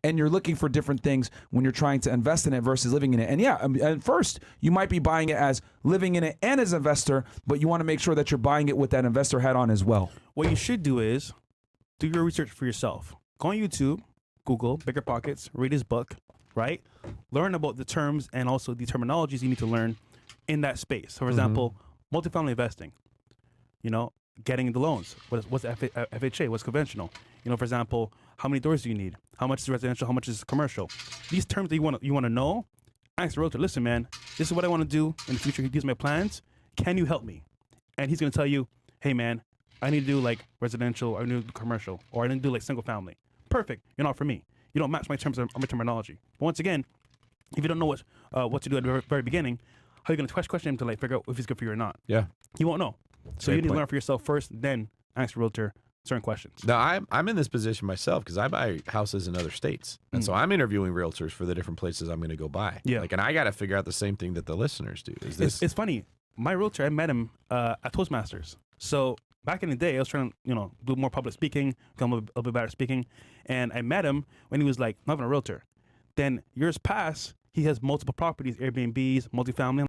and you're looking for different things when you're trying to invest in it versus living in it. And yeah, at first you might be buying it as living in it and as an investor, but you want to make sure that you're buying it with that investor hat on as well. What you should do is do your research for yourself. Go on YouTube, Google Bigger Pockets, read his book, right? Learn about the terms and also the terminologies you need to learn in that space. So for example, multifamily investing, getting the loans. What's FHA? What's conventional? For example, how many doors do you need? How much is residential? How much is commercial? These terms that you want to know, ask the realtor, listen, man, this is what I want to do in the future. These are my plans. Can you help me? And he's going to tell you, hey, man, I need to do like residential, or I need to do commercial, or I need to do like single family. Perfect. You're not for me. You don't match my terms or my terminology. But once again, if you don't know what to do at the very beginning, how are you going to question him to like figure out if he's good for you or not? Yeah. You won't know. So you need to learn for yourself first, then ask the realtor certain questions. Now, I'm in this position myself because I buy houses in other states. And so I'm interviewing realtors for the different places I'm going to go buy. Yeah. And I got to figure out the same thing that the listeners do. It's funny. My realtor, I met him at Toastmasters. So back in the day, I was trying to, do more public speaking, become a little bit better at speaking. And I met him when he was like, not even a realtor. Then years pass, he has multiple properties, Airbnbs, multifamily.